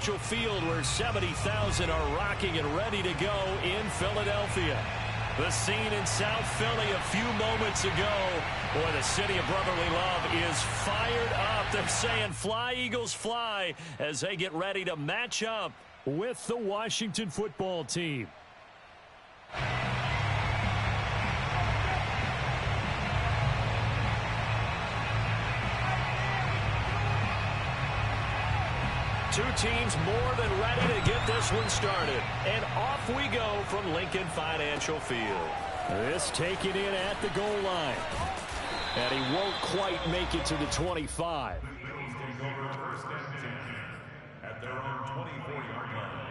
Financial Field, where 70,000 are rocking and ready to go in Philadelphia. The scene in South Philly a few moments ago. Boy, the city of brotherly love is fired up. They're saying, "Fly, Eagles, fly," as they get ready to match up with the Washington football team. Two teams more than ready to get this one started. And off we go from Lincoln Financial Field. This taken in at the goal line. And he won't quite make it to the 25. At their own 24-yard line.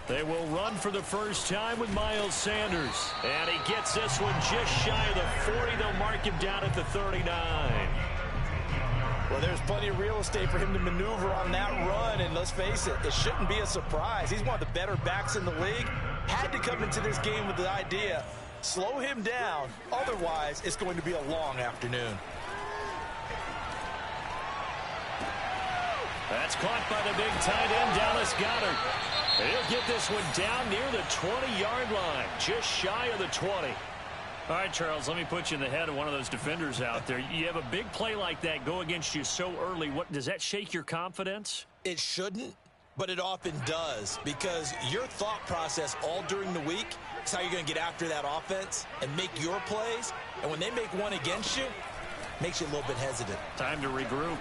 They will run for the first time with Miles Sanders. And he gets this one just shy of the 40. They'll mark him down at the 39. Well, there's plenty of real estate for him to maneuver on that run. And let's face it, it shouldn't be a surprise. He's one of the better backs in the league. Had to come into this game with the idea, slow him down. Otherwise, it's going to be a long afternoon. That's caught by the big tight end, Dallas Goedert. He'll get this one down near the 20-yard line, just shy of the 20. All right, Charles, let me put you in the head of one of those defenders out there. You have a big play like that go against you so early. What does that shake your confidence? It shouldn't, but it often does, because your thought process all during the week is how you're going to get after that offense and make your plays. And when they make one against you, it makes you a little bit hesitant. Time to regroup.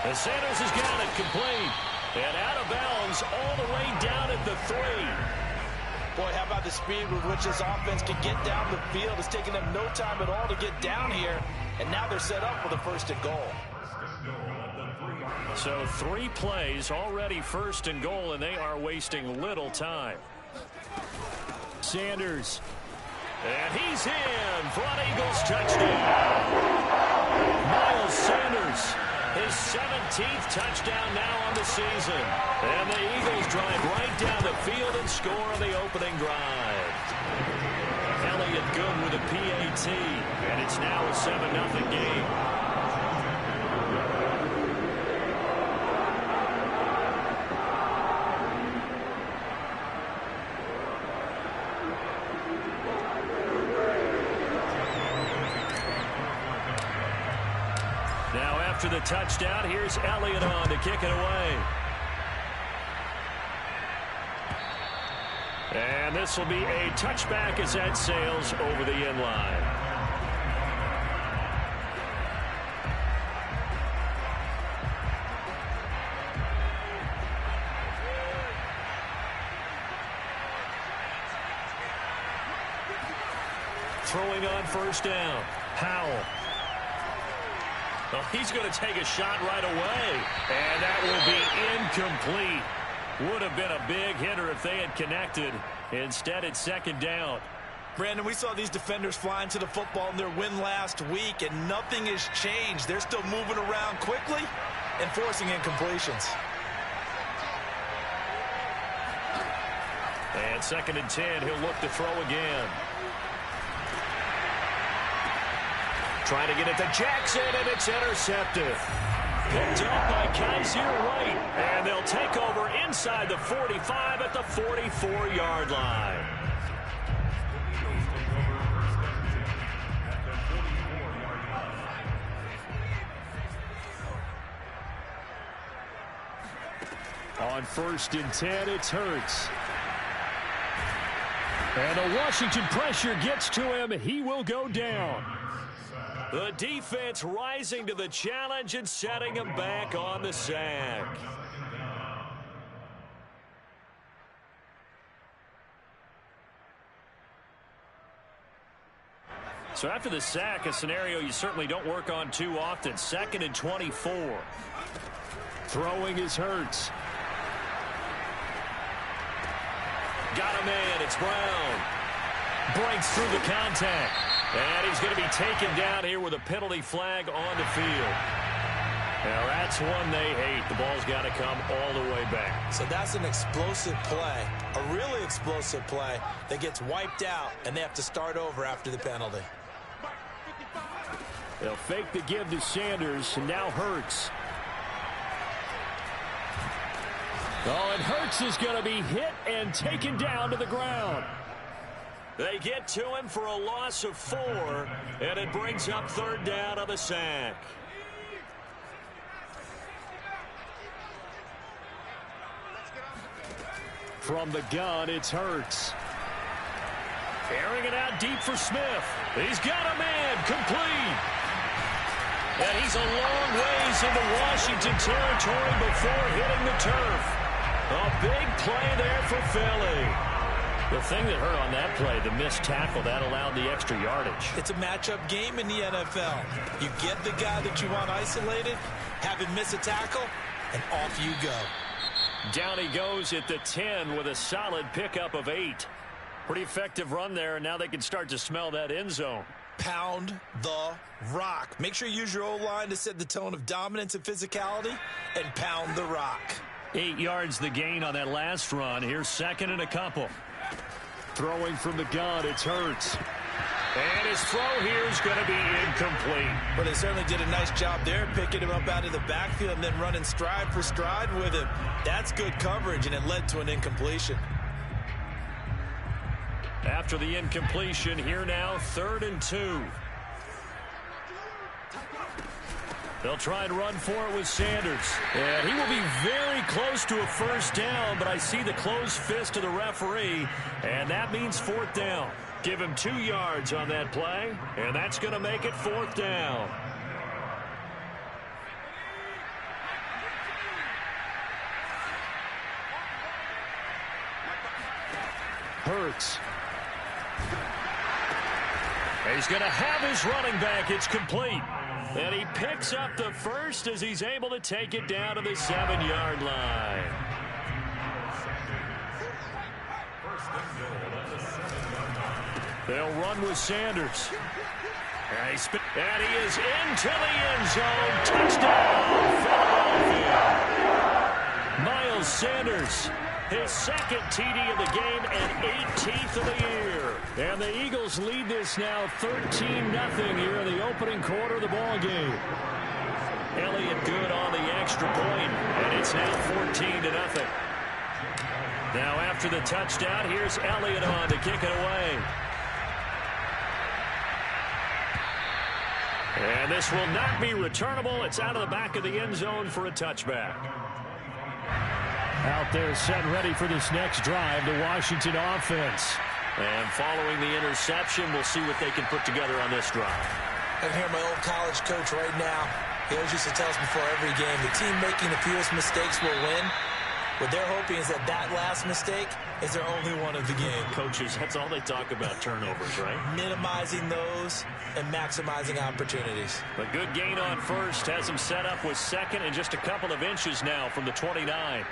And Sanders has got it complete. And out of bounds all the way down at the 3. Boy, how about the speed with which this offense can get down the field? It's taking them no time at all to get down here. And now they're set up for the first and goal. So 3 plays already first and goal, and they are wasting little time. Sanders. And he's in for an Eagles touchdown. Miles Sanders. His 17th touchdown now on the season. And the Eagles drive right down the field and score on the opening drive. Elliott good with a PAT. And it's now a 7-0 game. After the touchdown, here's Elliott on to kick it away. And this will be a touchback as that sails over the end line. Throwing on first down, Powell. Well, he's going to take a shot right away. And that will be incomplete. Would have been a big hitter if they had connected. Instead, it's second down. Brandon, we saw these defenders flying to the football in their win last week, and nothing has changed. They're still moving around quickly and forcing incompletions. And second and 10, he'll look to throw again. Trying to get it to Jackson, and it's intercepted. Picked up by Kaiser White. And they'll take over inside the 45 at the 44-yard line. On first and 10, it's Hurts. And the Washington pressure gets to him. He will go down. The defense rising to the challenge and setting him back on the sack. So after the sack, a scenario you certainly don't work on too often. Second and 24. Throwing is Hurts. Got a man. It's Brown. Breaks through the contact. And he's going to be taken down here with a penalty flag on the field. Now that's one they hate. The ball's got to come all the way back. So that's an explosive play, a really explosive play that gets wiped out, and they have to start over after the penalty. They'll fake the give to Sanders, and now Hurts. Oh, and Hurts is going to be hit and taken down to the ground. They get to him for a loss of 4, and it brings up 3rd down on the sack. From the gun, it's Hurts. Carrying it out deep for Smith. He's got a man, complete. And he's a long ways into Washington territory before hitting the turf. A big play there for Philly. The thing that hurt on that play, the missed tackle, that allowed the extra yardage. It's a matchup game in the NFL. You get the guy that you want isolated, have him miss a tackle, and off you go. Down he goes at the 10 with a solid pickup of 8. Pretty effective run there, and now they can start to smell that end zone. Pound the rock. Make sure you use your O-line to set the tone of dominance and physicality, and pound the rock. 8 yards the gain on that last run. Here's 2nd and a couple. Throwing from the gun, it's Hurts. And his throw here is going to be incomplete. Well, they certainly did a nice job there, picking him up out of the backfield and then running stride for stride with him. That's good coverage, and it led to an incompletion. After the incompletion, here now, 3rd and 2. They'll try and run for it with Sanders. And he will be very close to a 1st down, but I see the closed fist of the referee, and that means 4th down. Give him 2 yards on that play, and that's going to make it 4th down. Hurts. He's going to have his running back. It's complete. And he picks up the 1st as he's able to take it down to the 7-yard line. They'll run with Sanders. And he is into the end zone. Touchdown, Philadelphia. Miles Sanders, his 2nd TD of the game and 18th of the year. And the Eagles lead this now 13-0 here in the opening quarter of the ball game. Elliott good on the extra point, and it's now 14-0. Now after the touchdown, here's Elliott on to kick it away. And this will not be returnable. It's out of the back of the end zone for a touchback. Out there set ready for this next drive, the Washington offense. And following the interception, we'll see what they can put together on this drive. I can hear my old college coach right now. He always used to tell us before every game, the team making the fewest mistakes will win. What they're hoping is that last mistake is their only one of the game. Coaches, that's all they talk about, turnovers, right? Minimizing those and maximizing opportunities. A good gain on 1st has him set up with 2nd and just a couple of inches now from the 29.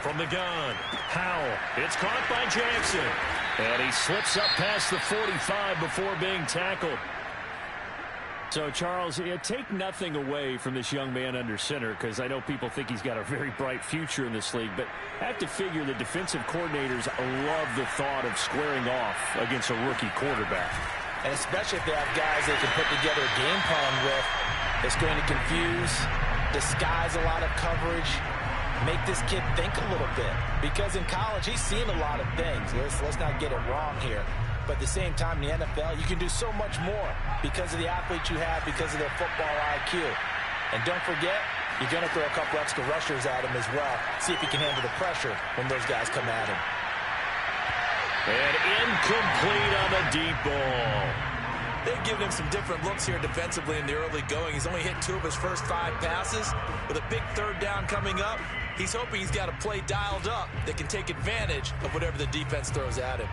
From the gun, Howell. It's caught by Jackson. And he slips up past the 45 before being tackled. So, Charles, take nothing away from this young man under center, because I know people think he's got a very bright future in this league, but I have to figure the defensive coordinators love the thought of squaring off against a rookie quarterback. And especially if they have guys they can put together a game plan with that's going to confuse, disguise a lot of coverage, make this kid think a little bit. Because in college, he's seen a lot of things. Let's not get it wrong here. But at the same time, in the NFL, you can do so much more because of the athletes you have, because of their football IQ. And don't forget, you're going to throw a couple extra rushers at him as well. See if he can handle the pressure when those guys come at him. And incomplete on the deep ball. They've given him some different looks here defensively in the early going. He's only hit 2 of his first 5 passes. With a big 3rd down coming up, he's hoping he's got a play dialed up that can take advantage of whatever the defense throws at him.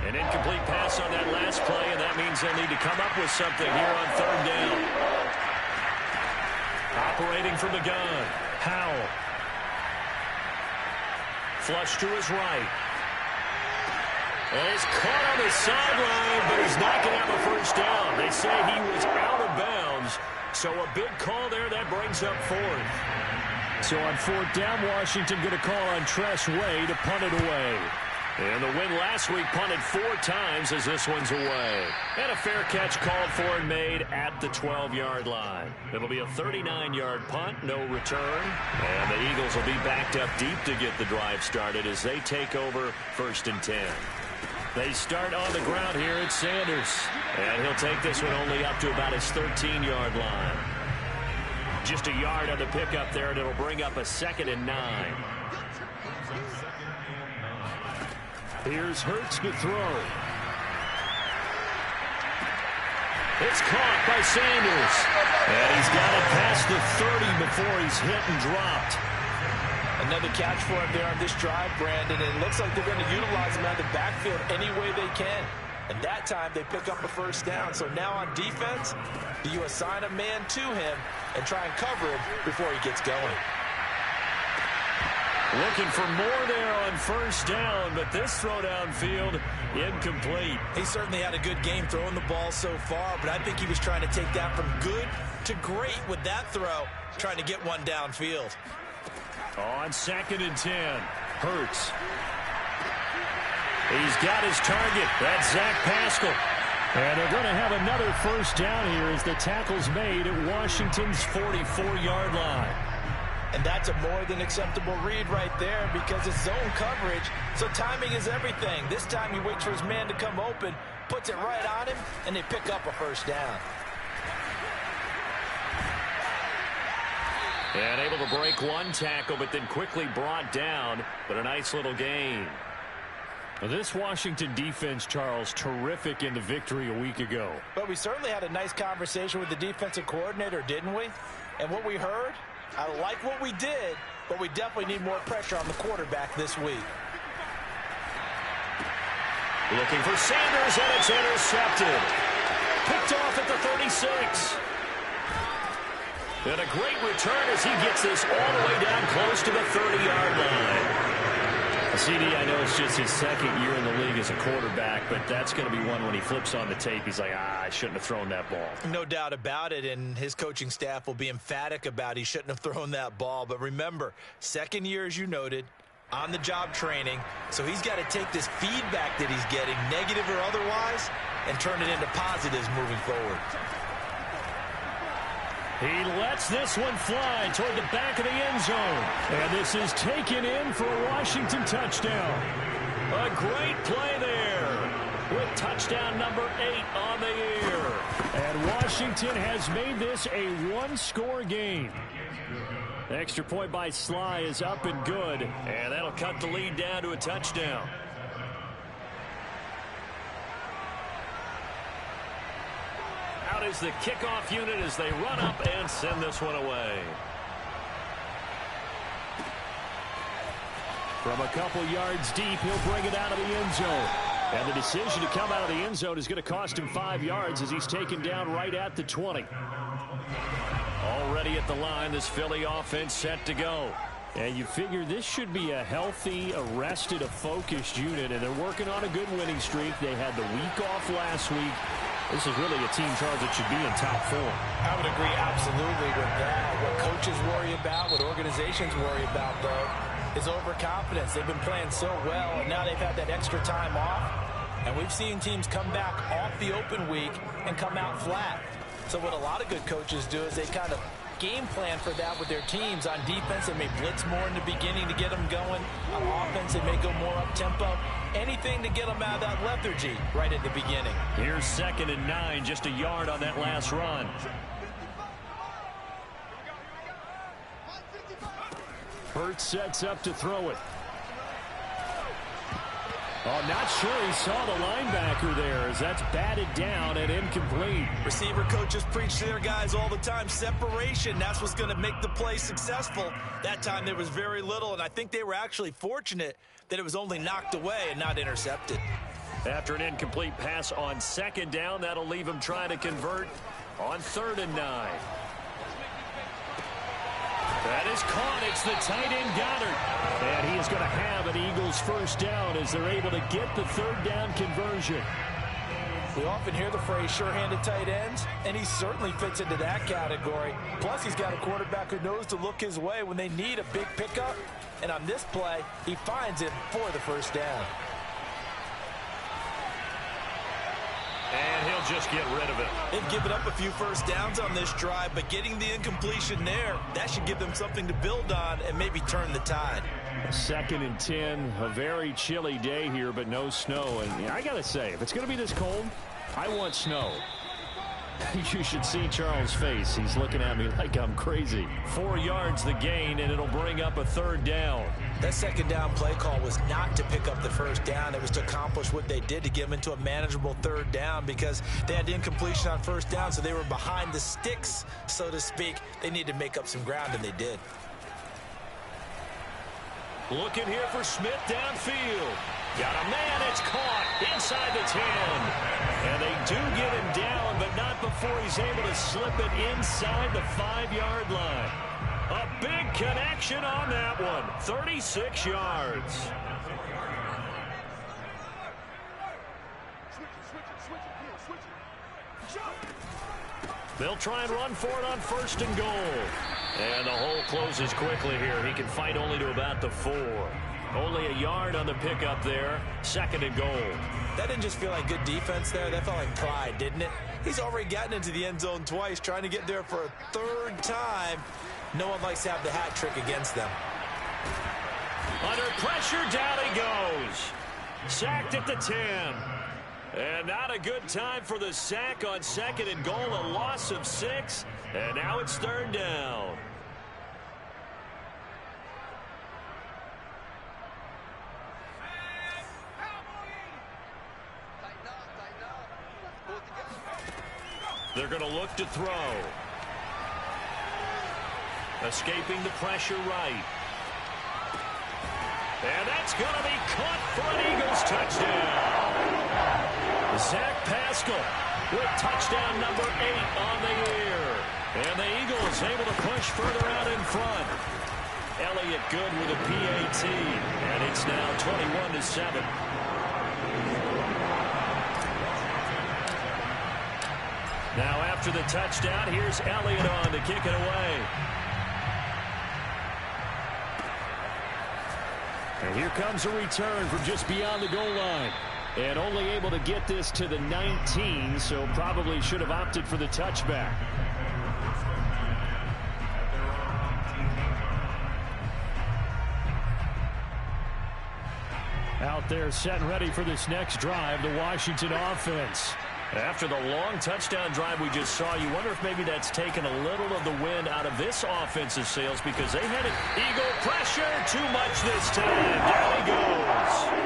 An incomplete pass on that last play, and that means they'll need to come up with something here on 3rd down. Operating from the gun, Howell. Flush to his right. And he's caught on the sideline, but he's not going to have a first down. They say he was out of bounds, so a big call there. That brings up fourth. So on fourth down, Washington going to call on Tress Way to punt it away. And the win last week punted 4 times as this one's away. And a fair catch called for and made at the 12-yard line. It'll be a 39-yard punt, no return. And the Eagles will be backed up deep to get the drive started as they take over 1st and 10. They start on the ground here at Sanders. And he'll take this one only up to about his 13-yard line. Just a yard on the pickup there, and it'll bring up a 2nd and 9. Here's Hurts to throw. It's caught by Sanders. And he's got it past the 30 before he's hit and dropped. Another catch for him there on this drive, Brandon. And it looks like they're going to utilize him out of the backfield any way they can. And that time they pick up a first down. So now on defense, you assign a man to him and try and cover him before he gets going. Looking for more there on first down, but this throw downfield incomplete. He certainly had a good game throwing the ball so far, but I think he was trying to take that from good to great with that throw, trying to get one downfield. On 2nd and 10, Hurts. He's got his target. That's Zach Pascal. And they're going to have another first down here as the tackle's made at Washington's 44-yard line. And that's a more than acceptable read right there because it's zone coverage, so timing is everything. This time he waits for his man to come open, puts it right on him, and they pick up a first down. And able to break one tackle, but then quickly brought down, but a nice little gain. Well, this Washington defense, Charles, terrific in the victory a week ago. But we certainly had a nice conversation with the defensive coordinator, didn't we? And what we heard, I like what we did, but we definitely need more pressure on the quarterback this week. Looking for Sanders, and it's intercepted. Picked off at the 36. And a great return as he gets this all the way down close to the 30-yard line. CD, I know it's just his 2nd year in the league as a quarterback, but that's going to be one when he flips on the tape. He's like, I shouldn't have thrown that ball. No doubt about it, and his coaching staff will be emphatic about he shouldn't have thrown that ball. But remember, 2nd year, as you noted, on-the-job training, so he's got to take this feedback that he's getting, negative or otherwise, and turn it into positives moving forward. He lets this one fly toward the back of the end zone. And this is taken in for a Washington touchdown. A great play there with touchdown number 8 on the year. And Washington has made this a one-score game. Extra point by Sly is up and good. And that'll cut the lead down to a touchdown. Out is the kickoff unit as they run up and send this one away. From a couple yards deep, he'll bring it out of the end zone. And the decision to come out of the end zone is going to cost him 5 yards as he's taken down right at the 20. Already at the line, this Philly offense set to go. And you figure this should be a healthy, arrested, a focused unit, and they're working on a good winning streak. They had the week off last week. This is really a team, Charles, that should be in top 4. I would agree absolutely with that. What coaches worry about, what organizations worry about, though, is overconfidence. They've been playing so well, and now they've had that extra time off. And we've seen teams come back off the open week and come out flat. So what a lot of good coaches do is they kind of game plan for that with their teams. On defense, they may blitz more in the beginning to get them going. On offense, they may go more up-tempo. Anything to get them out of that lethargy right at the beginning. Here's 2nd and 9, just a yard on that last run. Hurts sets up to throw it. Oh, not sure he saw the linebacker there as that's batted down and incomplete. Receiver coaches preach to their guys all the time. Separation, that's what's going to make the play successful. That time there was very little, and I think they were actually fortunate that it was only knocked away and not intercepted. After an incomplete pass on 2nd down, that'll leave him trying to convert on 3rd and 9. That is caught. It's the tight end Goddard. And he is going to have an Eagles first down as they're able to get the third down conversion. We often hear the phrase sure-handed tight ends, and he certainly fits into that category. Plus, he's got a quarterback who knows to look his way when they need a big pickup. And on this play, he finds it for the first down. And he'll just get rid of it. They've given up a few first downs on this drive, but getting the incompletion there, that should give them something to build on and maybe turn the tide. 2nd and 10, a very chilly day here, but no snow. And I got to say, if it's going to be this cold, I want snow. You should see Charles' face. He's looking at me like I'm crazy. 4 yards the gain, and it'll bring up a third down. That second down play call was not to pick up the first down. It was to accomplish what they did to get them into a manageable third down because they had incompletion on first down, so they were behind the sticks, so to speak. They needed to make up some ground, and they did. Looking here for Smith downfield. Got a man. It's caught inside the 10. And they do get him down, but not before he's able to slip it inside the 5-yard line. A big connection on that one. 36 yards. They'll try and run for it on 1st and goal. And the hole closes quickly here. He can fight only to about the 4. Only a yard on the pickup there. 2nd and goal. That didn't just feel like good defense there. That felt like pride, didn't it? He's already gotten into the end zone twice, trying to get there for a 3rd time. No one likes to have the hat trick against them. Under pressure, down he goes. Sacked at the 10. And not a good time for the sack on 2nd and goal. A loss of 6. And now it's 3rd down. They're going to look to throw. Escaping the pressure right. And that's going to be caught for an Eagles touchdown. Zach Pascal with touchdown number 8 on the year. And the Eagles able to push further out in front. Elliott good with a PAT. And it's now 21-7. Now after the touchdown, here's Elliott on to kick it away. And here comes a return from just beyond the goal line. And only able to get this to the 19, so probably should have opted for the touchback. Out there set and ready for this next drive, the Washington offense. After the long touchdown drive we just saw, you wonder if maybe that's taken a little of the wind out of this offensive sails because they had it. Eagle pressure, too much this time. Down he goes.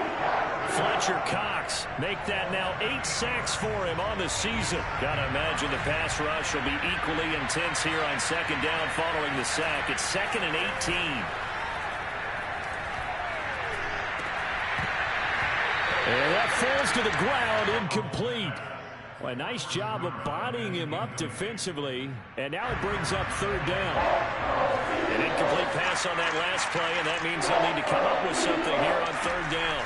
Fletcher Cox make that now 8 sacks for him on the season. Gotta imagine the pass rush will be equally intense here on 2nd down following the sack. It's 2nd and 18. And that falls to the ground, incomplete. Well, a nice job of bodying him up defensively, and now it brings up 3rd down. An incomplete pass on that last play, and that means they'll need to come up with something here on 3rd down.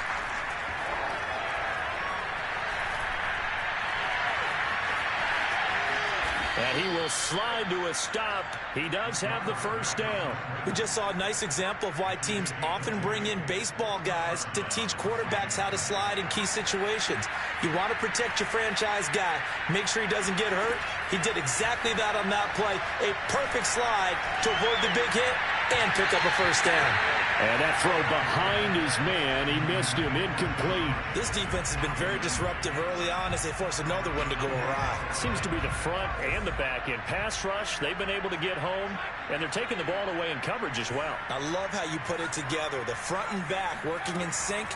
And he will slide to a stop. He does have the first down. We just saw a nice example of why teams often bring in baseball guys to teach quarterbacks how to slide in key situations. You want to protect your franchise guy. Make sure he doesn't get hurt. He did exactly that on that play. A perfect slide to avoid the big hit and pick up a first down. And that throw behind his man, he missed him, incomplete. This defense has been very disruptive early on as they force another one to go awry. Seems to be the front and the back end. Pass rush, they've been able to get home, and they're taking the ball away in coverage as well. I love how you put it together. The front and back working in sync,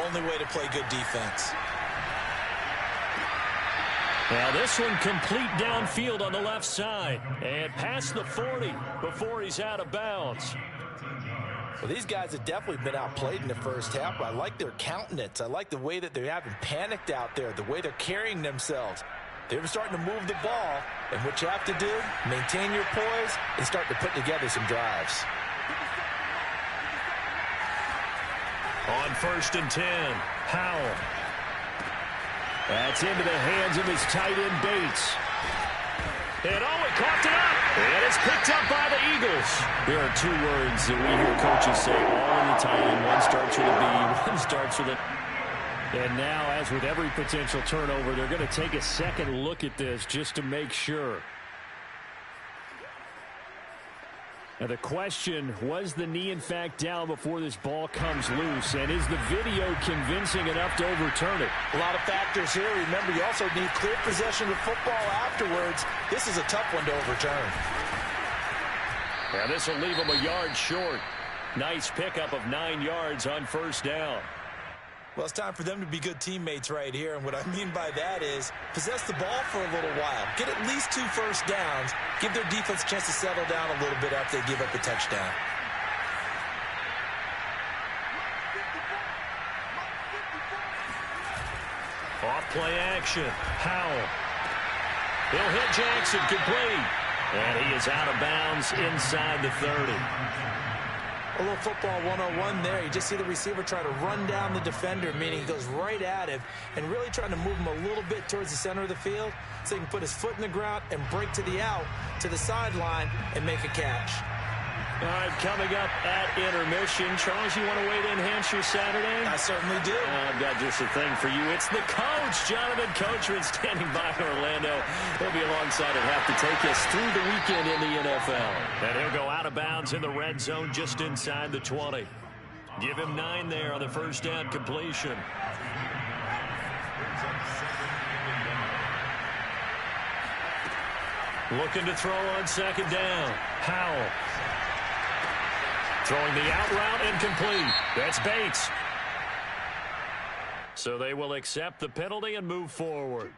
only way to play good defense. Now this one complete downfield on the left side. And past the 40 before he's out of bounds. Well, these guys have definitely been outplayed in the first half, but I like their countenance. I like the way that they haven't panicked out there, the way they're carrying themselves. They were starting to move the ball, and what you have to do, maintain your poise and start to put together some drives. On 1st and 10, Howell. That's into the hands of his tight end, Bates. And he coughed it up. And it's picked up by the Eagles. There are two words that we hear coaches say all of the time. One starts with a B, one starts with a... And now, as with every potential turnover, they're going to take a second look at this just to make sure. Now the question, was the knee in fact down before this ball comes loose? And is the video convincing enough to overturn it? A lot of factors here. Remember, you also need clear possession of the football afterwards. This is a tough one to overturn. Now this will leave him a yard short. Nice pickup of 9 yards on 1st down. Well, it's time for them to be good teammates right here. And what I mean by that is possess the ball for a little while. Get at least 2 first downs. Give their defense a chance to settle down a little bit after they give up a touchdown. Off play action. Howell. He'll hit Jackson, complete. And he is out of bounds inside the 30. A little football 101 there. You just see the receiver try to run down the defender, meaning he goes right at him and really trying to move him a little bit towards the center of the field so he can put his foot in the ground and break to the out, to the sideline, and make a catch. All right, coming up at intermission. Charles, you want to weigh in Hampshire Saturday? I certainly do. I've got just a thing for you. It's the coach, Jonathan Coachman, standing by Orlando. He'll be alongside and have to take us through the weekend in the NFL. And he'll go out of bounds in the red zone just inside the 20. Give him 9 there on the 1st down completion. Looking to throw on 2nd down. Howell. Throwing the out route, incomplete. That's Bates. So they will accept the penalty and move forward.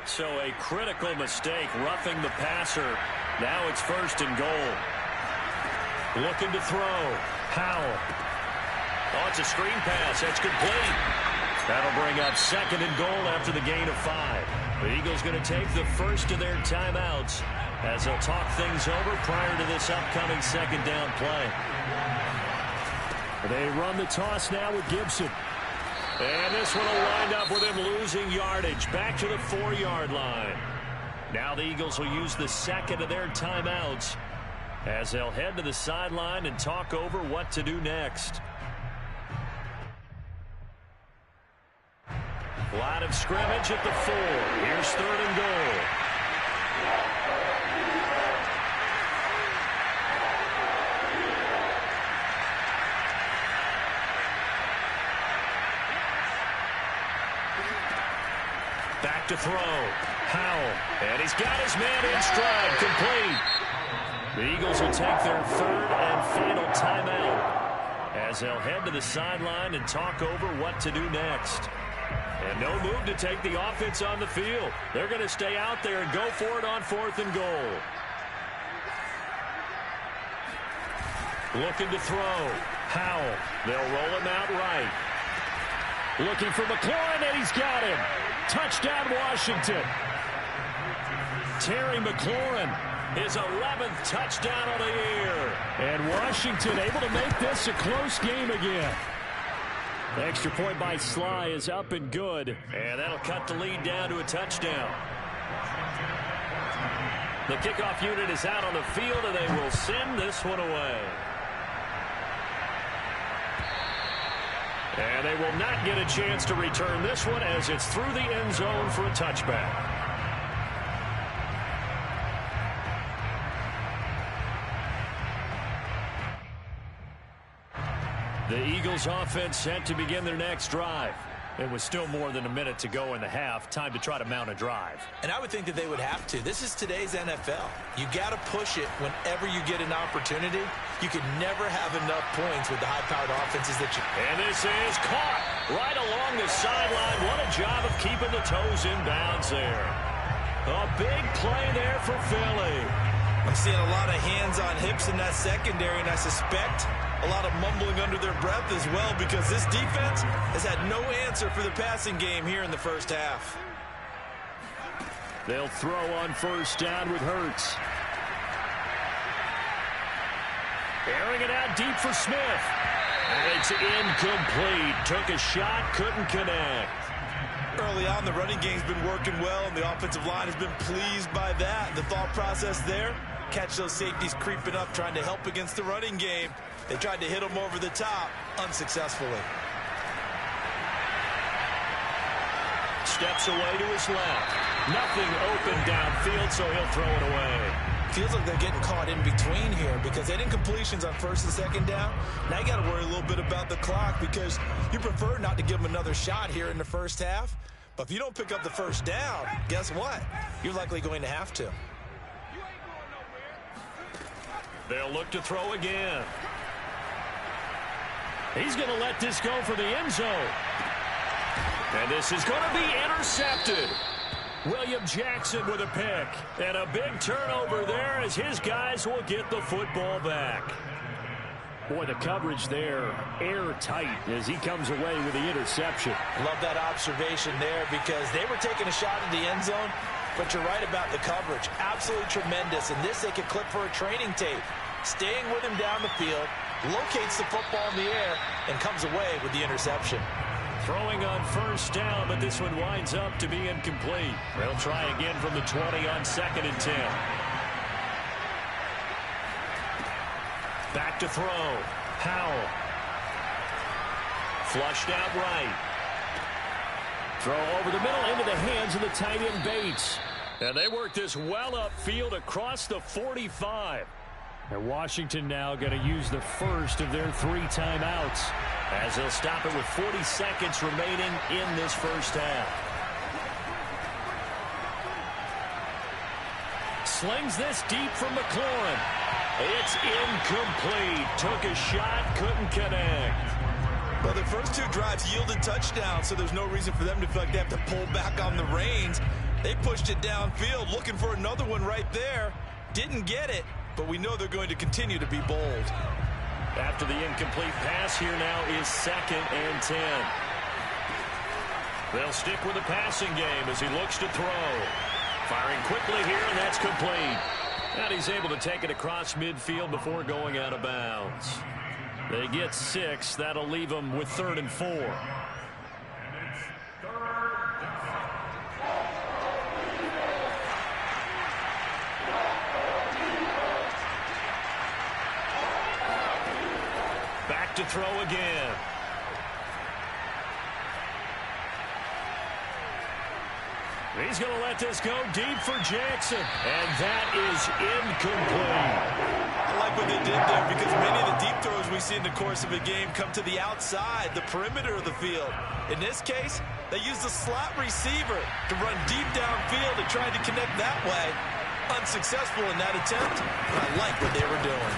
So a critical mistake, roughing the passer. Now it's 1st and goal. Looking to throw. Howell. Oh, it's a screen pass. That's complete. That'll bring up 2nd and goal after the gain of 5. The Eagles going to take the first of their timeouts as they'll talk things over prior to this upcoming 2nd down play. They run the toss now with Gibson. And this one will wind up with him losing yardage back to the 4-yard line. Now the Eagles will use the 2nd of their timeouts as they'll head to the sideline and talk over what to do next. Line of scrimmage at the 4. Here's 3rd and goal. Back to throw. Howell. And he's got his man in stride. Complete. The Eagles will take their 3rd and final timeout as they'll head to the sideline and talk over what to do next. And no move to take the offense on the field. They're going to stay out there and go for it on 4th and goal. Looking to throw. Howell. They'll roll him out right. Looking for McLaurin, and he's got him. Touchdown, Washington. Terry McLaurin, his 11th touchdown of the year. And Washington able to make this a close game again. The extra point by Sly is up and good. And that'll cut the lead down to a touchdown. The kickoff unit is out on the field, and they will send this one away. And they will not get a chance to return this one as it's through the end zone for a touchback. The Eagles offense set to begin their next drive. It was still more than a minute to go in the half. Time to try to mount a drive. And I would think that they would have to. This is today's NFL. You got to push it whenever you get an opportunity. You could never have enough points with the high-powered offenses that you... And this is caught right along the sideline. What a job of keeping the toes in bounds there. A big play there for Philly. I'm seeing a lot of hands on hips in that secondary, and I suspect a lot of mumbling under their breath as well, because this defense has had no answer for the passing game here in the first half. They'll throw on first down with Hurts. Airing it out deep for Smith. And it's incomplete. Took a shot, couldn't connect. Early on, the running game's been working well, and the offensive line has been pleased by that. The thought process there, catch those safeties creeping up, trying to help against the running game. They tried to hit them over the top, unsuccessfully. Steps away to his left. Nothing open downfield, so he'll throw it away. Feels like they're getting caught in between here because they didn't completions on first and second down. Now you got to worry a little bit about the clock because you prefer not to give them another shot here in the first half. But if you don't pick up the first down, guess what? You're likely going to have to. They'll look to throw again. He's going to let this go for the end zone. And this is going to be intercepted. William Jackson with a pick. And a big turnover there as his guys will get the football back. Boy, the coverage there, airtight as he comes away with the interception. Love that observation there because they were taking a shot at the end zone, but you're right about the coverage. Absolutely tremendous. And this they could clip for a training tape. Staying with him down the field, locates the football in the air, and comes away with the interception. Throwing on first down, but this one winds up to be incomplete. They'll try again from the 20 on 2nd and 10. Back to throw. Howell. Flushed out right. Throw over the middle into the hands of the tight end Bates. And they work this well upfield across the 45. And Washington now going to use the first of their 3 timeouts, as they'll stop it with 40 seconds remaining in this first half. Slings this deep from McLaurin. It's incomplete. Took a shot, couldn't connect. Well, the first 2 drives yielded touchdowns, so there's no reason for them to feel like they have to pull back on the reins. They pushed it downfield, looking for another one right there. Didn't get it, but we know they're going to continue to be bold. After the incomplete pass, here now is 2nd and 10. They'll stick with the passing game as he looks to throw. Firing quickly here, and that's complete. And he's able to take it across midfield before going out of bounds. They get 6. That'll leave them with 3rd and 4. Back to throw again. He's going to let this go deep for Jackson. And that is incomplete. I like what they did there because many of the deep throws we see in the course of a game come to the outside, the perimeter of the field. In this case, they used the slot receiver to run deep downfield and tried to connect that way. Unsuccessful in that attempt, but I like what they were doing.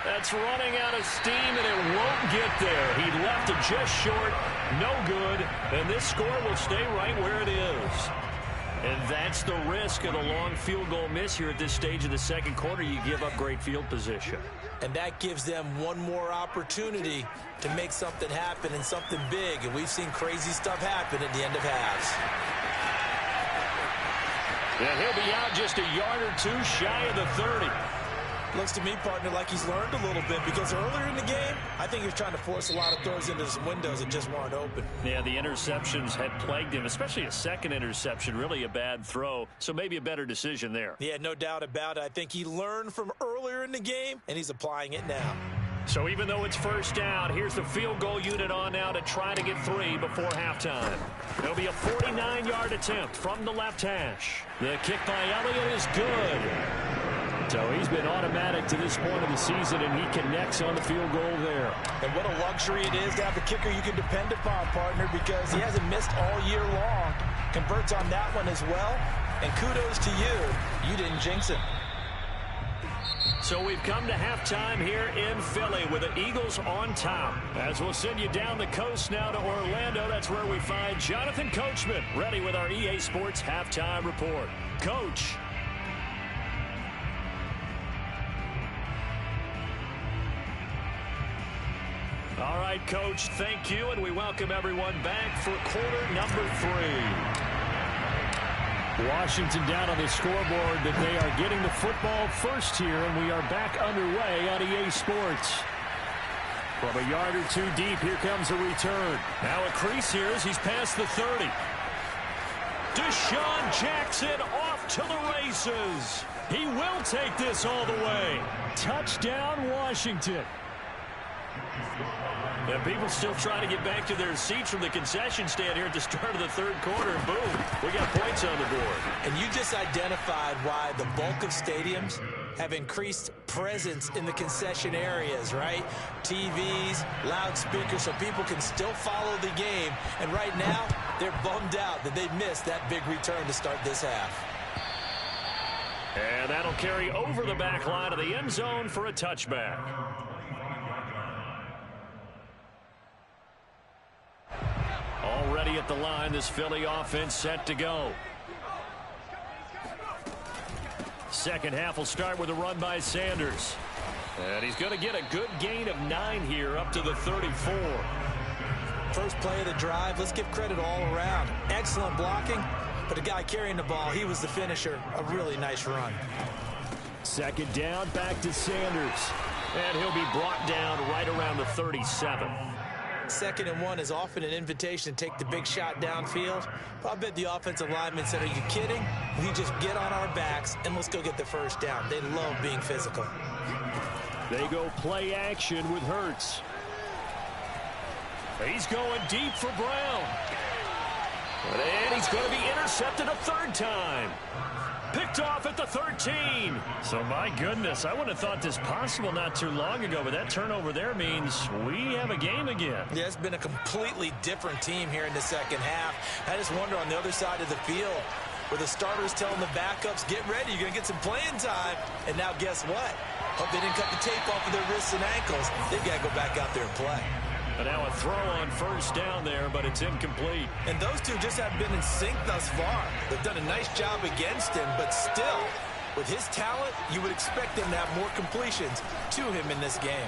That's running out of steam, and it won't get there. He left it just short, no good, and this score will stay right where it is. And that's the risk of the long field goal miss here at this stage of the second quarter. You give up great field position. And that gives them one more opportunity to make something happen and something big, and we've seen crazy stuff happen at the end of halves. And he'll be out just a yard or 2 shy of the 30. Looks to me, partner, like he's learned a little bit because earlier in the game, I think he was trying to force a lot of throws into some windows that just weren't open. Yeah, the interceptions had plagued him, especially a second interception, really a bad throw, so maybe a better decision there. Yeah, no doubt about it. I think he learned from earlier in the game, and he's applying it now. So even though it's first down, here's the field goal unit on now to try to get 3 before halftime. It'll be a 49-yard attempt from the left hash. The kick by Elliott is good. So he's been automatic to this point of the season, and he connects on the field goal there. And what a luxury it is to have a kicker you can depend upon, partner, because he hasn't missed all year long. Converts on that one as well. And kudos to you. You didn't jinx it. So we've come to halftime here in Philly with the Eagles on top. As we'll send you down the coast now to Orlando, that's where we find Jonathan Coachman ready with our EA Sports halftime report. Coach. Coach. Thank you, and we welcome everyone back for quarter number 3. Washington down on the scoreboard that they are getting the football first here, and we are back underway on EA Sports. From a yard or two deep, here comes a return. Now a crease here as he's past the 30. Deshaun Jackson off to the races. He will take this all the way. Touchdown, Washington. And people still trying to get back to their seats from the concession stand here at the start of the third quarter. And boom, we got points on the board. And you just identified why the bulk of stadiums have increased presence in the concession areas, right? TVs, loudspeakers, so people can still follow the game. And right now, they're bummed out that they missed that big return to start this half. And that'll carry over the back line of the end zone for a touchback. Already at the line, this Philly offense set to go. Second half will start with a run by Sanders. And he's going to get a good gain of 9 here up to the 34. First play of the drive, let's give credit all around. Excellent blocking, but the guy carrying the ball, he was the finisher. A really nice run. Second down, back to Sanders. And he'll be brought down right around the 37. 2nd and 1 is often an invitation to take the big shot downfield. But I bet the offensive lineman said, are you kidding? We just get on our backs and let's go get the first down. They love being physical. They go play action with Hurts. He's going deep for Brown. And he's going to be intercepted a 3rd time. Picked off at the 13. So, my goodness, I wouldn't have thought this possible not too long ago, but that turnover there means we have a game again. Yeah, it's been a completely different team here in the second half. I just wonder on the other side of the field, where the starters telling the backups, get ready, you're going to get some playing time. And now guess what? Hope they didn't cut the tape off of their wrists and ankles. They've got to go back out there and play. And now a throw on first down there, but it's incomplete. And those two just haven't been in sync thus far. They've done a nice job against him, but still, with his talent, you would expect them to have more completions to him in this game.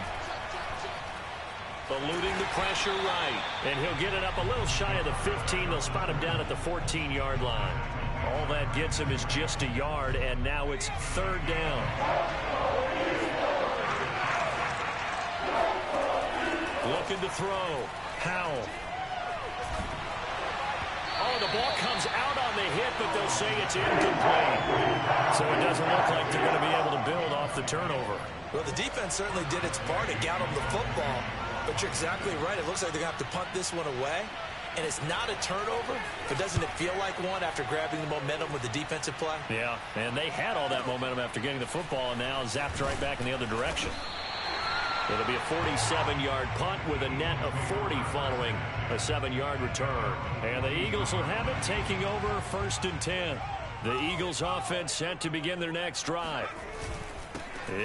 Eluding the pressure right. And he'll get it up a little shy of the 15. They'll spot him down at the 14-yard line. All that gets him is just a yard, and now it's 3rd down. Looking to throw. Howell. Oh, the ball comes out on the hit, but they'll say it's incomplete. So it doesn't look like they're going to be able to build off the turnover. Well, the defense certainly did its part to get them the football. But you're exactly right. It looks like they're going to have to punt this one away. And it's not a turnover, but doesn't it feel like one after grabbing the momentum with the defensive play? Yeah, and they had all that momentum after getting the football, and now zapped right back in the other direction. It'll be a 47-yard punt with a net of 40 following a 7-yard return. And the Eagles will have it, taking over 1st and 10. The Eagles offense set to begin their next drive.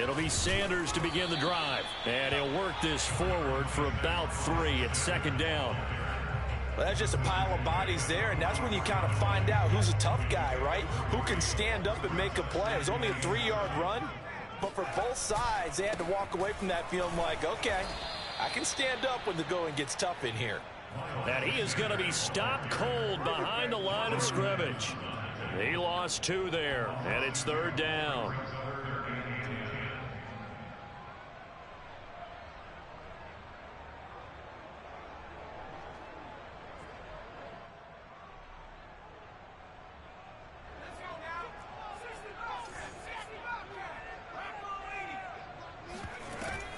It'll be Sanders to begin the drive. And he'll work this forward for about 3 at 2nd down. Well, that's just a pile of bodies there, and that's when you kind of find out who's a tough guy, right? Who can stand up and make a play. It was only a 3-yard run. But for both sides, they had to walk away from that feeling like, okay, I can stand up when the going gets tough in here. And he is going to be stopped cold behind the line of scrimmage. He lost 2 there, and it's 3rd down.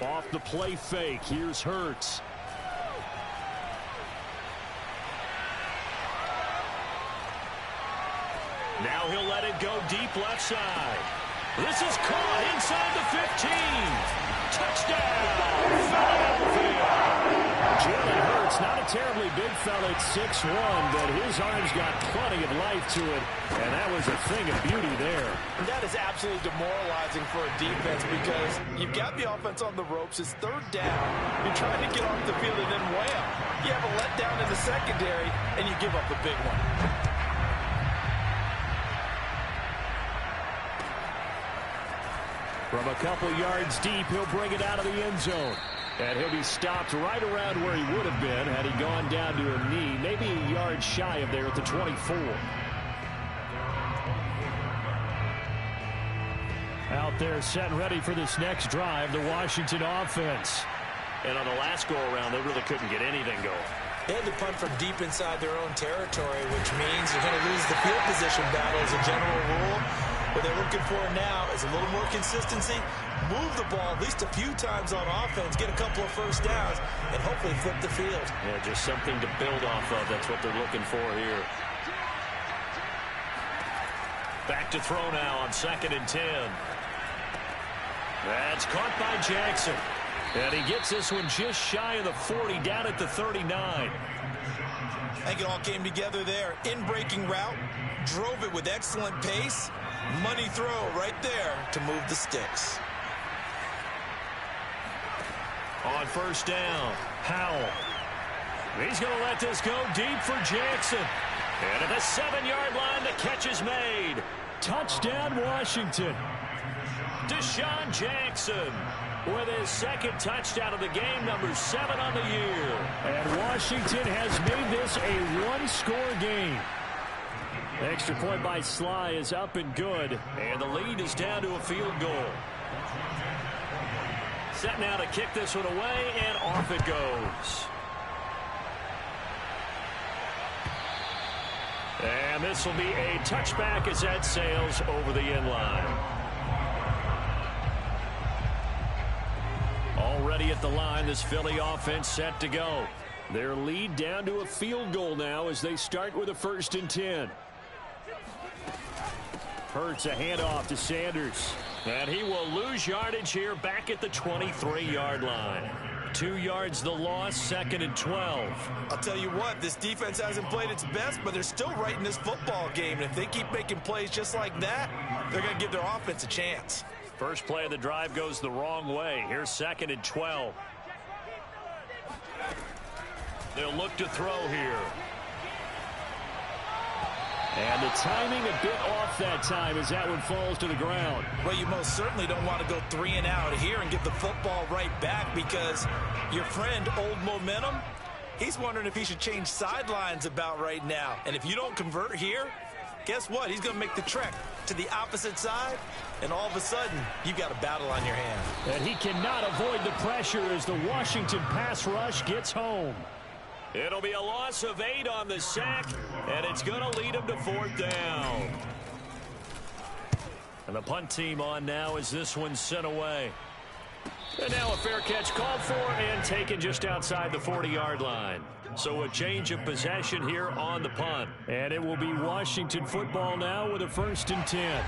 Off the play fake, here's Hurts. Now he'll let it go deep left side. This is caught inside the 15. Touchdown, Philadelphia. Jalen Hurts, not a terribly big fella at 6'1", but his arm's got plenty of life to it, and that was a thing of beauty there. And that is absolutely demoralizing for a defense because you've got the offense on the ropes. It's 3rd down. You're trying to get off the field, and then wham, you have a letdown in the secondary, and you give up a big one. From a couple yards deep, he'll bring it out of the end zone. And he'll be stopped right around where he would have been had he gone down to a knee, maybe a yard shy of there at the 24. Out there set and ready for this next drive, the Washington offense. And on the last go-around, they really couldn't get anything going. They had to punt from deep inside their own territory, which means you're going to lose the field position battle as a general rule. What they're looking for now is a little more consistency, move the ball at least a few times on offense, get a couple of first downs, and hopefully flip the field. Yeah, just something to build off of. That's what they're looking for here. Back to throw now on 2nd and 10. That's caught by Jackson. And he gets this one just shy of the 40, down at the 39. I think it all came together there. In-breaking route, drove it with excellent pace. Money throw right there to move the sticks. On 1st down, Howell. He's going to let this go deep for Jackson. And at the 7-yard line, the catch is made. Touchdown, Washington. Deshaun Jackson with his 2nd touchdown of the game, number 7 on the year. And Washington has made this a one-score game. Extra point by Sly is up and good. And the lead is down to a field goal. Set now to kick this one away, and off it goes. And this will be a touchback as that sails over the end line. Already at the line, this Philly offense set to go. Their lead down to a field goal now as they start with a 1st and 10. Hurts a handoff to Sanders. And he will lose yardage here back at the 23-yard line. 2 yards the loss, 2nd and 12. I'll tell you what, this defense hasn't played its best, but they're still right in this football game. And if they keep making plays just like that, they're going to give their offense a chance. First play of the drive goes the wrong way. Here's 2nd and 12. They'll look to throw here. And the timing a bit off that time as that one falls to the ground. Well, you most certainly don't want to go 3 and out here and get the football right back because your friend, Old Momentum, he's wondering if he should change sidelines about right now. And if you don't convert here, guess what? He's going to make the trek to the opposite side, and all of a sudden, you've got a battle on your hands. And he cannot avoid the pressure as the Washington pass rush gets home. It'll be a loss of 8 on the sack, and it's going to lead him to 4th down. And the punt team on now as this one's sent away. And now a fair catch called for and taken just outside the 40-yard line. So a change of possession here on the punt. And it will be Washington football now with a 1st and 10.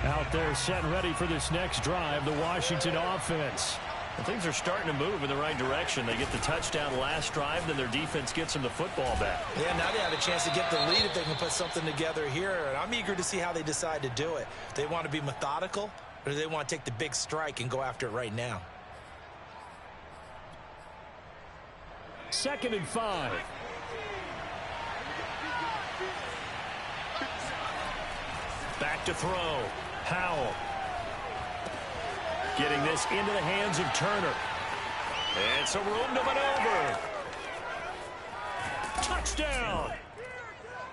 Out there set and ready for this next drive, the Washington offense. And things are starting to move in the right direction. They get the touchdown last drive, then their defense gets them the football back. Yeah, now they have a chance to get the lead if they can put something together here. And I'm eager to see how they decide to do it. Do they want to be methodical, or do they want to take the big strike and go after it right now? 2nd and 5. Back to throw. Howell. Getting this into the hands of Turner. And some room to maneuver. Touchdown.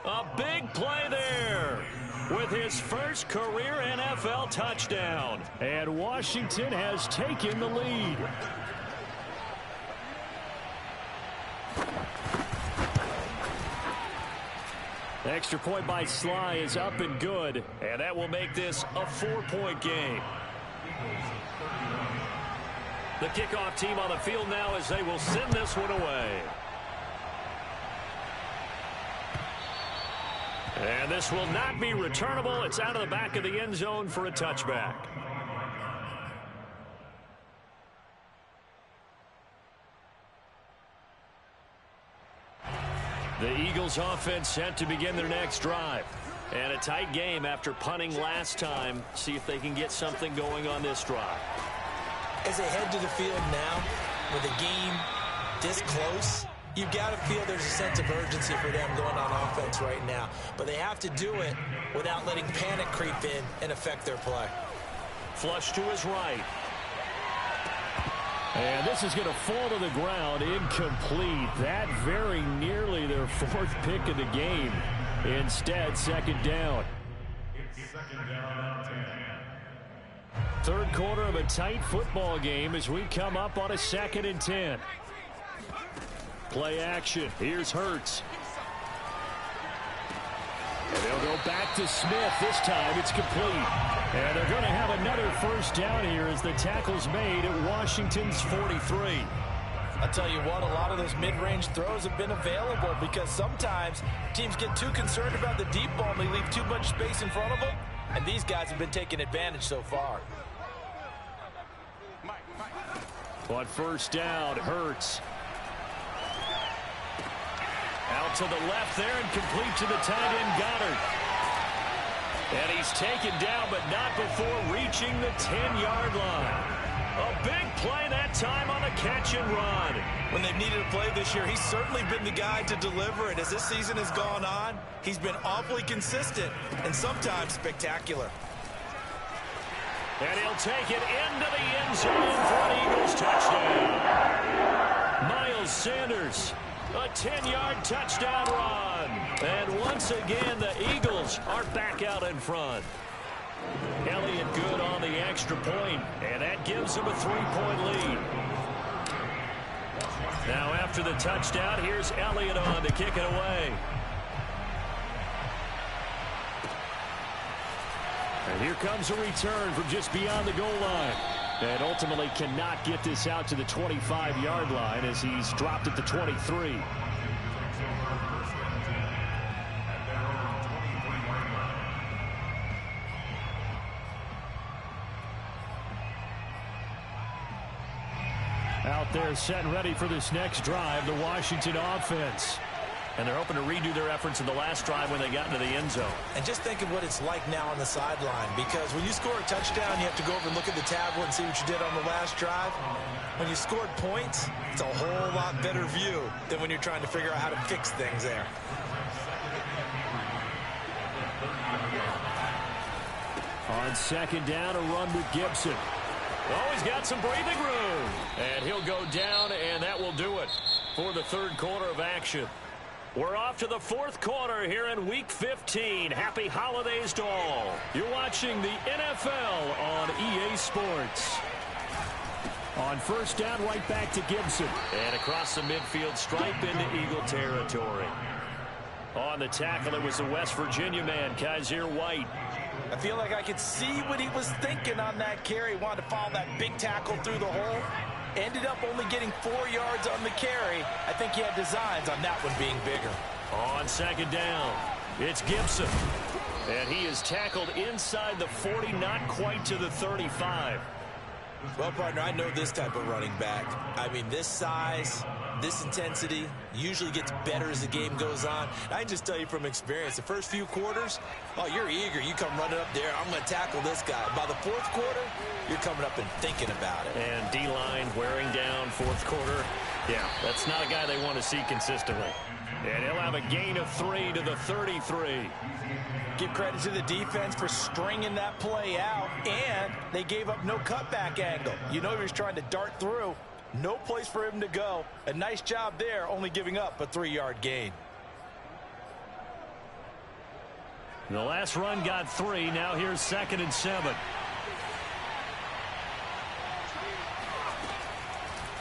A big play there with his first career NFL touchdown. And Washington has taken the lead. Extra point by Sly is up and good. And that will make this a 4-point game. The kickoff team on the field now as they will send this one away. And this will not be returnable. It's out of the back of the end zone for a touchback. The Eagles offense set to begin their next drive. And a tight game after punting last time. See if they can get something going on this drive. As they head to the field now, with the game this close, you've got to feel there's a sense of urgency for them going on offense right now. But they have to do it without letting panic creep in and affect their play. Flush to his right. And this is going to fall to the ground, incomplete. That very nearly their fourth pick of the game. Instead, second down. Second down, 10. Third quarter of a tight football game as we come up on a 2nd and 10. Play action. Here's Hurts. And they'll go back to Smith. This time it's complete. And they're going to have another first down here as the tackle's made at Washington's 43. I'll tell you what, a lot of those mid-range throws have been available because sometimes teams get too concerned about the deep ball and they leave too much space in front of them. And these guys have been taking advantage so far. On first down, Hurts. Out to the left there and complete to the tight end, Goddard. And he's taken down, but not before reaching the 10-yard line. A big play that time on the catch and run. When they've needed a play this year, he's certainly been the guy to deliver it. As this season has gone on, he's been awfully consistent and sometimes spectacular. And he'll take it into the end zone for an Eagles touchdown. Miles Sanders, a 10-yard touchdown run. And once again, the Eagles are back out in front. Elliott good on the extra point, and that gives him a 3-point lead. Now after the touchdown, here's Elliott on to kick it away. And here comes a return from just beyond the goal line. And ultimately cannot get this out to the 25-yard line as he's dropped at the 23. Out there set and ready for this next drive, the Washington offense. And they're hoping to redo their efforts in the last drive when they got into the end zone. And just think of what it's like now on the sideline, because when you score a touchdown, you have to go over and look at the tablet and see what you did on the last drive. When you scored points, it's a whole lot better view than when you're trying to figure out how to fix things there. On second down, a run with Gibson. Oh, he's got some breathing room. And he'll go down, and that will do it for the third quarter of action. We're off to the fourth quarter here in Week 15. Happy holidays to all. You're watching the NFL on EA Sports. On first down, right back to Gibson. And across the midfield stripe into Eagle territory. On the tackle, it was the West Virginia man, Kaiser White. I feel like I could see what he was thinking on that carry. He wanted to follow that big tackle through the hole. Ended up only getting 4 yards on the carry. I think he had designs on that one being bigger. On second down, it's Gibson. And he is tackled inside the 40, not quite to the 35. Well, partner, I know this type of running back. I mean, this size, this intensity usually gets better as the game goes on. I can just tell you from experience, the first few quarters, oh, you're eager. You come running up there, I'm going to tackle this guy. By the fourth quarter, you're coming up and thinking about it. And D-line wearing down fourth quarter. Yeah, that's not a guy they want to see consistently. And he'll have a gain of 3 to the 33. Give credit to the defense for stringing that play out, and they gave up no cutback angle. You know he was trying to dart through. No place for him to go. A nice job there, only giving up a 3-yard gain. The last run got 3. Now here's 2nd and 7.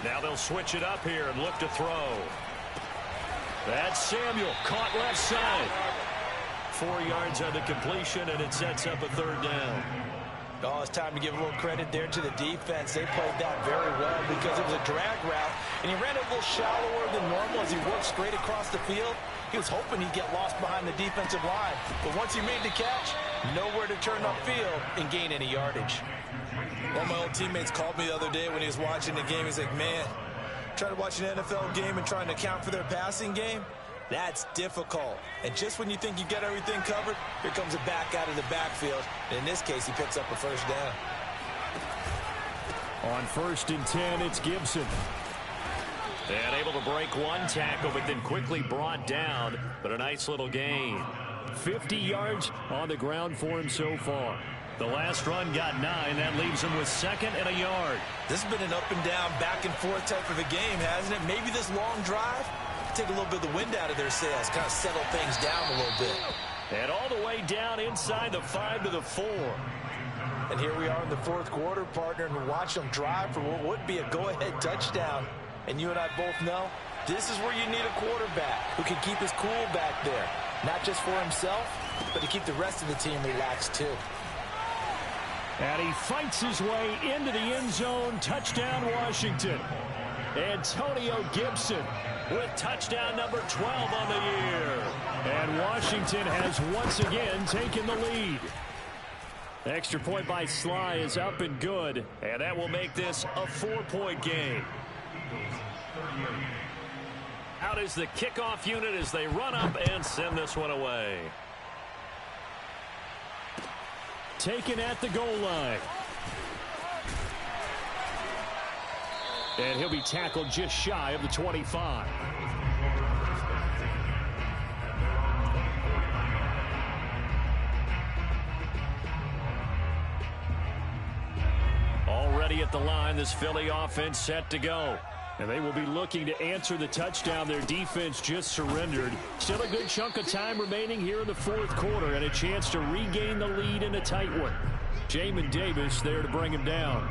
Now they'll switch it up here and look to throw. That's Samuel, caught left side. 4 yards on the completion, and it sets up a third down. Oh, it's time to give a little credit there to the defense. They played that very well because it was a drag route, and he ran it a little shallower than normal as he worked straight across the field. He was hoping he'd get lost behind the defensive line, but once he made the catch, nowhere to turn upfield and gain any yardage. One of my old teammates called me the other day when he was watching the game. He's like, man, trying to watch an NFL game and trying to account for their passing game, that's difficult. And just when you think you get everything covered, here comes a back out of the backfield. And in this case, he picks up a first down. On 1st and 10, it's Gibson. And able to break one tackle, but then quickly brought down. But a nice little gain. 50 yards on the ground for him so far. The last run got 9. That leaves him with 2nd and a yard. This has been an up and down, back and forth type of a game, hasn't it? Maybe this long drive take a little bit of the wind out of their sails, kind of settle things down a little bit. And all the way down inside the 5 to the 4. And here we are in the 4th quarter, partner, and watch them drive for what would be a go-ahead touchdown. And you and I both know this is where you need a quarterback who can keep his cool back there. Not just for himself, but to keep the rest of the team relaxed too. And he fights his way into the end zone. Touchdown, Washington. Antonio Gibson with touchdown number 12 on the year. And Washington has once again taken the lead. Extra point by Sly is up and good. And that will make this a 4-point game. Out is the kickoff unit as they run up and send this one away. Taken at the goal line. And he'll be tackled just shy of the 25. Already at the line, this Philly offense set to go. And they will be looking to answer the touchdown their defense just surrendered. Still a good chunk of time remaining here in the 4th quarter and a chance to regain the lead in a tight one. Jamin Davis there to bring him down.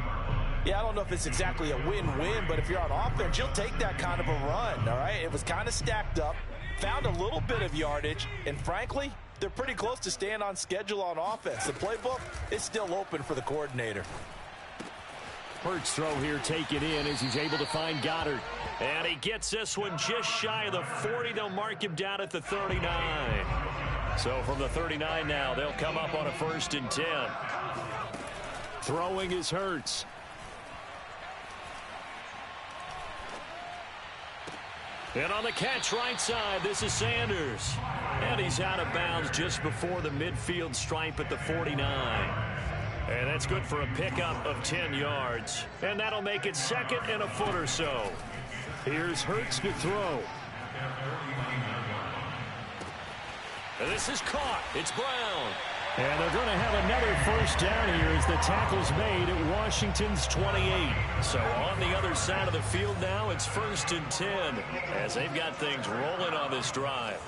Yeah, I don't know if it's exactly a win-win, but if you're on offense, you'll take that kind of a run, all right? It was kind of stacked up, found a little bit of yardage, and frankly, they're pretty close to staying on schedule on offense. The playbook is still open for the coordinator. Hurts throw here taken in as he's able to find Goddard. And he gets this one just shy of the 40. They'll mark him down at the 39. So from the 39 now, they'll come up on a 1st and 10. Throwing is Hurts. And on the catch right side, this is Sanders. And he's out of bounds just before the midfield stripe at the 49. And that's good for a pickup of 10 yards. And that'll make it 2nd and a foot or so. Here's Hurts to throw. And this is caught. It's Brown. And they're going to have another 1st down here as the tackle's made at Washington's 28. So on the other side of the field now, it's 1st and 10 as they've got things rolling on this drive.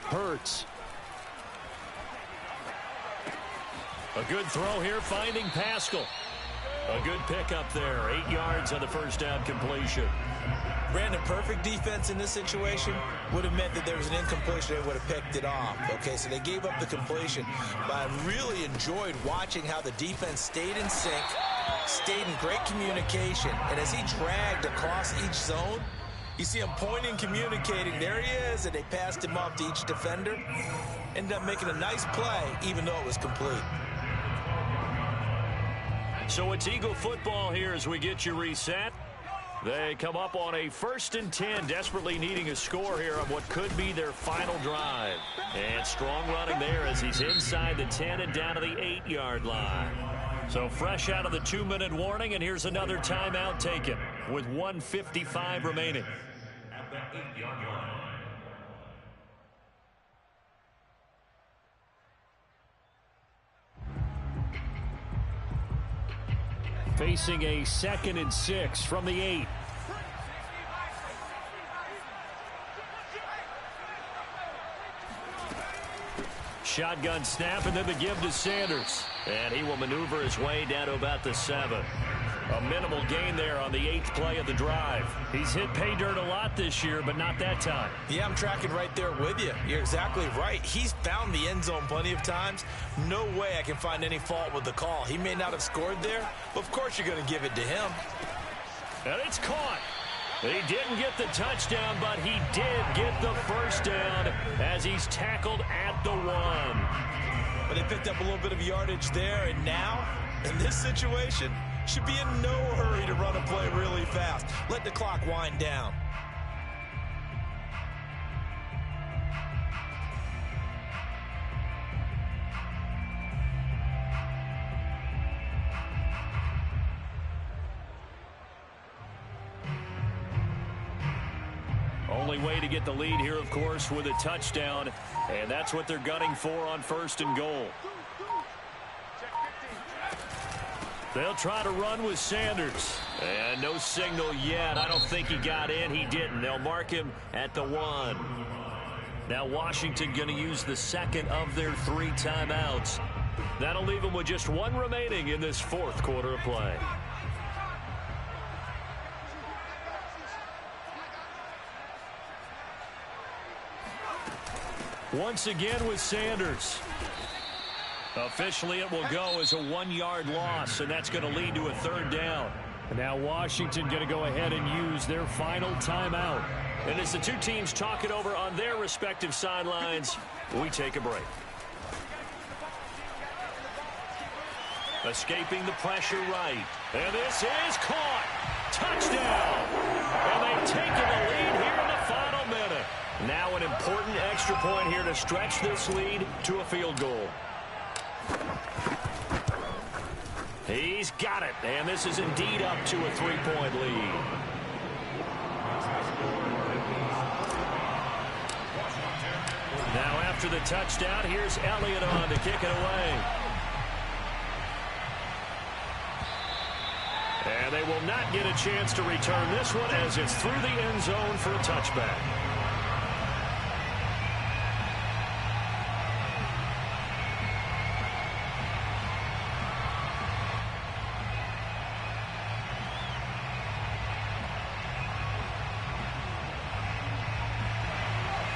Hurts. A good throw here, finding Pascal. A good pickup there. 8 yards on the 1st down completion. Brandon, perfect defense in this situation would have meant that there was an incompletion. They would have picked it off. Okay, so they gave up the completion. But I really enjoyed watching how the defense stayed in sync, stayed in great communication. And as he dragged across each zone, you see him pointing, communicating. There he is, and they passed him off to each defender. Ended up making a nice play, even though it was complete. So it's Eagle football here as we get you reset. They come up on a 1st and 10, desperately needing a score here on what could be their final drive. And strong running there as he's inside the 10 and down to the 8-yard line. So fresh out of the 2-minute warning, and here's another timeout taken with 1:55 remaining. At the 8-yard line. Facing a 2nd and 6 from the 8. Shotgun snap, and then the give to Sanders. And he will maneuver his way down to about the 7. A minimal gain there on the 8th play of the drive. He's hit pay dirt a lot this year, but not that time. Yeah, I'm tracking right there with you. You're exactly right. He's found the end zone plenty of times. No way I can find any fault with the call. He may not have scored there, but of course you're going to give it to him. And it's caught. He didn't get the touchdown, but he did get the 1st down as he's tackled at the 1. But they picked up a little bit of yardage there, and now, in this situation, should be in no hurry to run a play really fast. Let the clock wind down. Only way to get the lead here, of course, with a touchdown, and that's what they're gunning for on 1st and goal. They'll try to run with Sanders. And no signal yet. I don't think he got in. He didn't. They'll mark him at the 1. Now Washington going to use the 2nd of their 3 timeouts. That'll leave them with just 1 remaining in this 4th quarter of play. Once again with Sanders. Officially, it will go as a 1-yard loss, and that's going to lead to a 3rd down. And now Washington going to go ahead and use their final timeout. And as the two teams talk it over on their respective sidelines, we take a break. Escaping the pressure right. And this is caught. Touchdown. And they've taken the lead here in the final minute. Now an important extra point here to stretch this lead to a field goal. He's got it, and this is indeed up to a 3-point lead. Now after the touchdown, here's Elliott on to kick it away. And they will not get a chance to return this one as it's through the end zone for a touchback.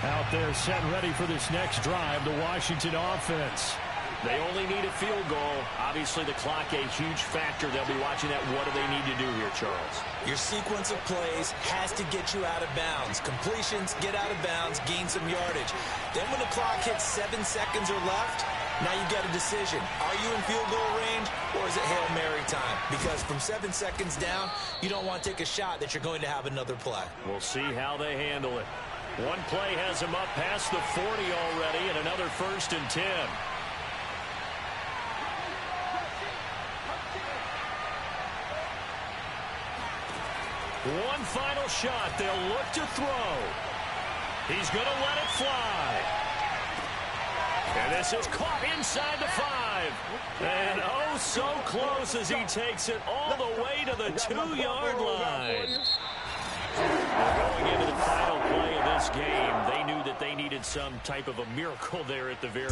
Out there set ready for this next drive, the Washington offense. They only need a field goal. Obviously, the clock a huge factor. They'll be watching that. What do they need to do here, Charles? Your sequence of plays has to get you out of bounds. Completions, get out of bounds, gain some yardage. Then when the clock hits 7 seconds or left, now you got a decision. Are you in field goal range, or is it Hail Mary time? Because from 7 seconds down, you don't want to take a shot that you're going to have another play. We'll see how they handle it. One play has them up past the 40 already, and another 1st and 10. One final shot. They'll look to throw. He's going to let it fly. And this is caught inside the 5. And oh, so close as he takes it all the way to the 2-yard line. Going into the final play of this game, they knew that they needed some type of a miracle there at the very